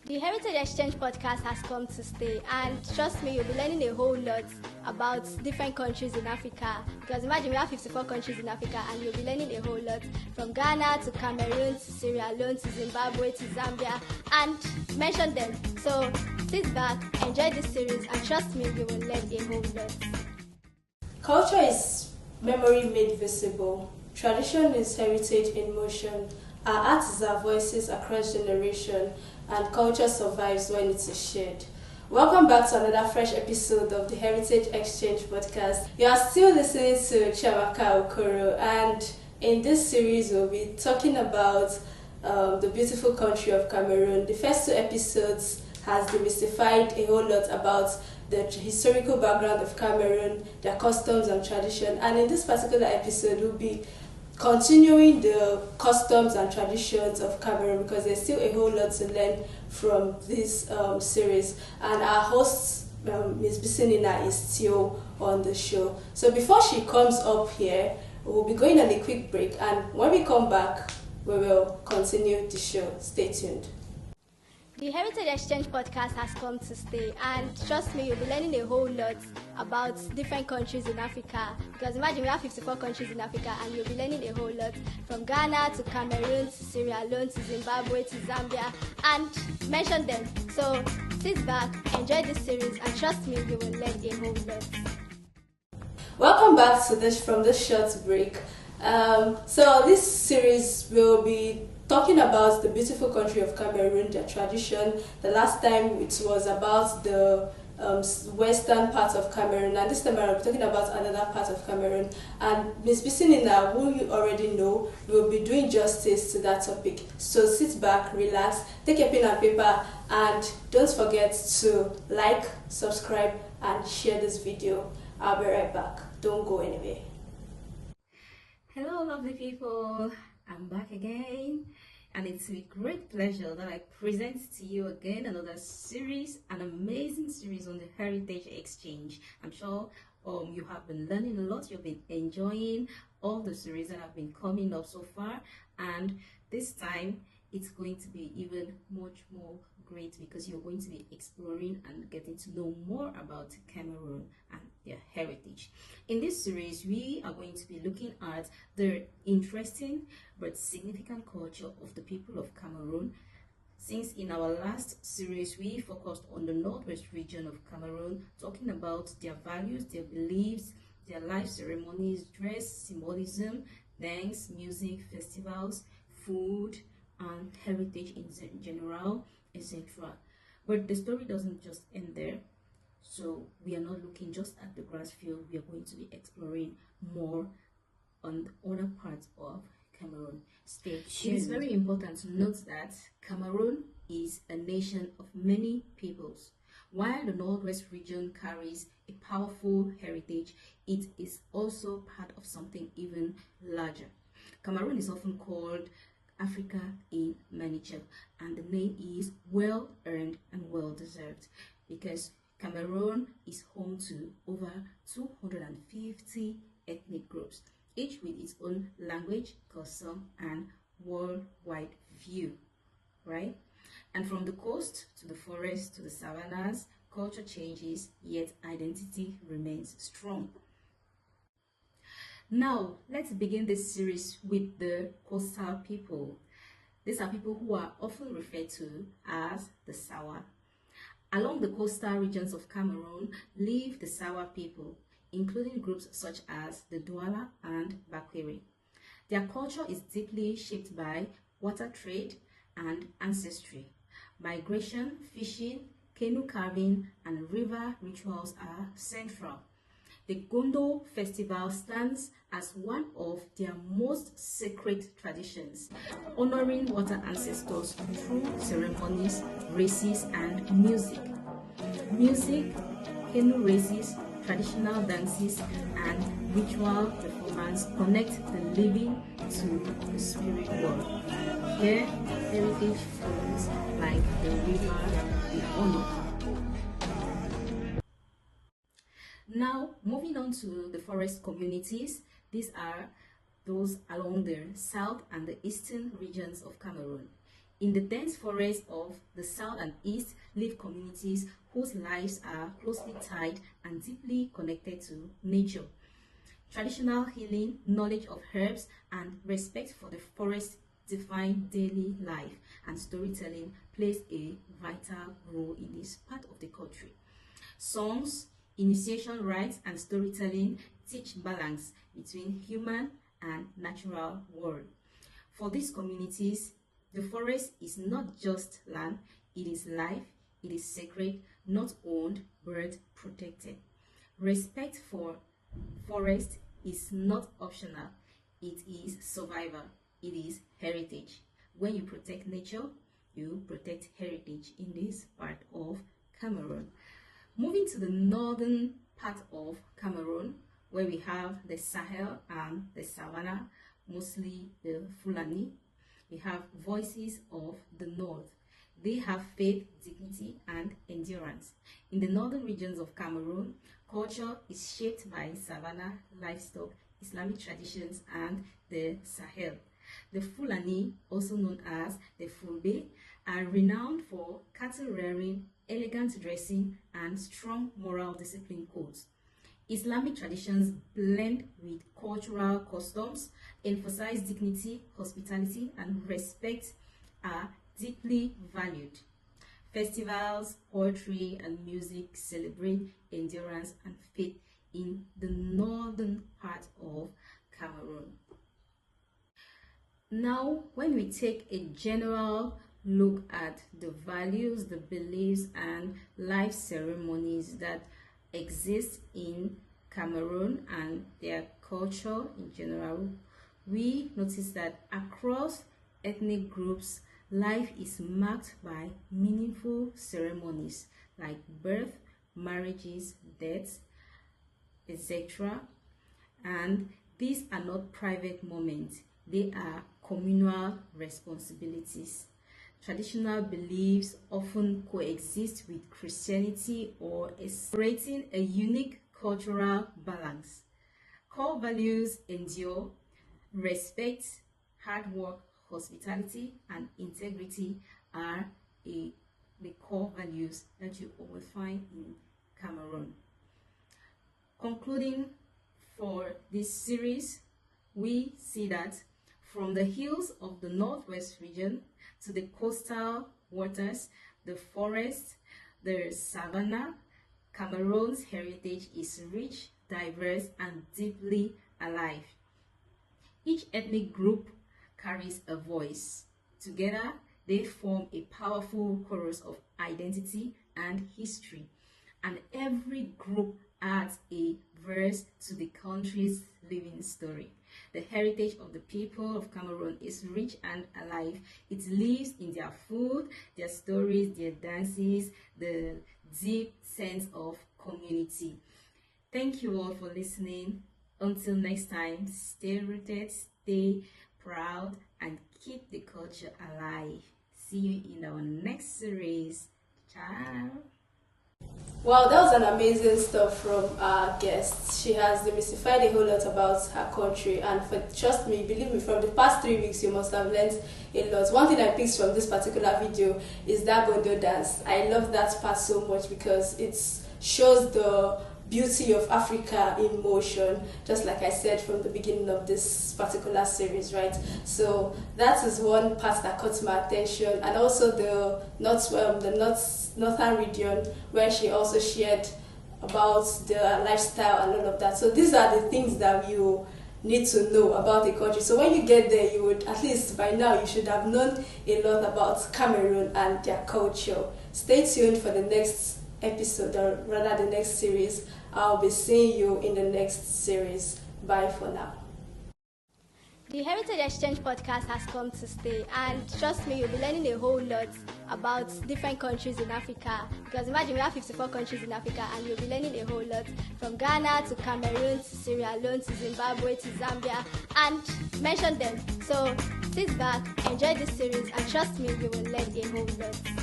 The Heritage Exchange podcast has come to stay, and trust me, you'll be learning a whole lot about different countries in Africa. Because imagine we have 54 countries in Africa, and you'll be learning a whole lot from Ghana to Cameroon to Sierra Leone to Zimbabwe to Zambia, and mention them. So sit back, enjoy this series, and trust me, you will learn a whole lot. Culture is memory made visible. Tradition is heritage in motion. Our art is our voices across generation, and culture survives when it is shared. Welcome back to another fresh episode of the Heritage Exchange podcast. You are still listening to Chiamaka Okoro, and in this series we'll be talking about the beautiful country of Cameroon. The first two episodes has demystified a whole lot about the historical background of Cameroon, their customs and tradition, and in this particular episode we'll be continuing the customs and traditions of Cameroon because there's still a whole lot to learn from this series. And our host, Ms. Bisi Nina, is still on the show. So before she comes up here, we'll be going on a quick break, and when we come back, we will continue the show. Stay tuned. The Heritage Exchange podcast has come to stay, and trust me, you'll be learning a whole lot about different countries in Africa. Because imagine we have 54 countries in Africa, and you'll be learning a whole lot from Ghana to Cameroon to Sierra Leone to Zimbabwe to Zambia, and mention them. So sit back, enjoy this series, and trust me, you will learn a whole lot. Welcome back to this from this short break. So this series will be talking about the beautiful country of Cameroon, their tradition. The last time it was about the western part of Cameroon, and this time I'll be talking about another part of Cameroon. And Ms. Bisi Nina, who you already know, will be doing justice to that topic. So sit back, relax, take a pen and paper, and don't forget to like, subscribe, and share this video. I'll be right back. Don't go anywhere. Hello, lovely people. I'm back again, and it's with great pleasure that I present to you again another series, an amazing series on the Heritage Exchange. I'm sure you have been learning a lot. You've been enjoying all the series that have been coming up so far, and this time it's going to be even much more great because you're going to be exploring and getting to know more about Cameroon and their heritage. In this series, we are going to be looking at the interesting but significant culture of the people of Cameroon. Since in our last series, we focused on the northwest region of Cameroon, talking about their values, their beliefs, their life ceremonies, dress, symbolism, dance, music, festivals, food, and heritage in general, etc. But the story doesn't just end there. So we are not looking just at the grass field. We are going to be exploring more on the other parts of Cameroon. Stay tuned. It is very important to note that Cameroon is a nation of many peoples. While the northwest region carries a powerful heritage, it is also part of something even larger. Cameroon is often called Africa in miniature, and the name is well earned and well deserved because Cameroon is home to over 250 ethnic groups, each with its own language, custom, and worldwide view, right? And from the coast to the forest to the savannas, culture changes, yet identity remains strong. Now, let's begin this series with the coastal people. These are people who are often referred to as the Sawa. Along the coastal regions of Cameroon live the Sawa people, including groups such as the Douala and Bakweri. Their culture is deeply shaped by water trade and ancestry. Migration, fishing, canoe carving, and river rituals are central. The Gondo festival stands as one of their most sacred traditions, honoring water ancestors through ceremonies, races, and music. Music, canoe races, traditional dances, and ritual performance connect the living to the spirit world. Here, heritage flows like the river we honor. Now, moving on to the forest communities, these are those along the south and the eastern regions of Cameroon. In the dense forests of the south and east live communities whose lives are closely tied and deeply connected to nature. Traditional healing, knowledge of herbs, and respect for the forest define daily life, and storytelling plays a vital role in this part of the country. Songs, initiation rites, and storytelling teach balance between human and natural world. For these communities, the forest is not just land, it is life, it is sacred, not owned, but protected. Respect for forest is not optional, it is survival, it is heritage. When you protect nature, you protect heritage in this part of Cameroon. Moving to the northern part of Cameroon, where we have the Sahel and the Savannah, mostly the Fulani, we have voices of the north. They have faith, dignity, and endurance. In the northern regions of Cameroon, culture is shaped by savanna, livestock, Islamic traditions, and the Sahel. The Fulani, also known as the Fulbe, are renowned for cattle rearing, elegant dressing, and strong moral discipline codes. Islamic traditions blend with cultural customs, emphasize dignity, hospitality, and respect are deeply valued. Festivals, poetry, and music celebrate endurance and faith in the northern part of Cameroon. Now, when we take a general look at the values, the beliefs, and life ceremonies that exist in Cameroon and their culture in general, we notice that across ethnic groups, life is marked by meaningful ceremonies like birth, marriages, deaths, etc. And these are not private moments, they are communal responsibilities. Traditional beliefs often coexist with Christianity or creating a unique cultural balance. Core values endure: respect, hard work, hospitality, and integrity are the core values that you will find in Cameroon. Concluding for this series, we see that from the hills of the northwest region to the coastal waters, the forest, the savanna, Cameroon's heritage is rich, diverse, and deeply alive. Each ethnic group carries a voice. Together, they form a powerful chorus of identity and history, and every group adds a verse to the country's living story. The heritage of the people of Cameroon is rich and alive. It lives in their food, their stories, their dances, the deep sense of community. Thank you all for listening. Until next time, stay rooted, stay proud, and keep the culture alive. See you in our next series. Ciao. Wow, that was an amazing stuff from our guest. She has demystified a whole lot about her country, and trust me, believe me, from the past 3 weeks you must have learned a lot. One thing I picked from this particular video is that Gondo dance. I love that part so much because it shows the beauty of Africa in motion, just like I said from the beginning of this particular series, right? So that is one part that caught my attention, and also the northern region, where she also shared about the lifestyle and all of that. So these are the things that you need to know about the country. So when you get there, you would, at least by now, you should have known a lot about Cameroon and their culture. Stay tuned for the next episode, or rather the next series. I'll be seeing you in the next series. Bye for now. The Heritage Exchange podcast has come to stay, and trust me, you'll be learning a whole lot about different countries in Africa, because imagine we have 54 countries in Africa, and you'll be learning a whole lot, from Ghana to Cameroon to Sierra Leone to Zimbabwe to Zambia, and mention them. So sit back, enjoy this series, and trust me, you will learn a whole lot.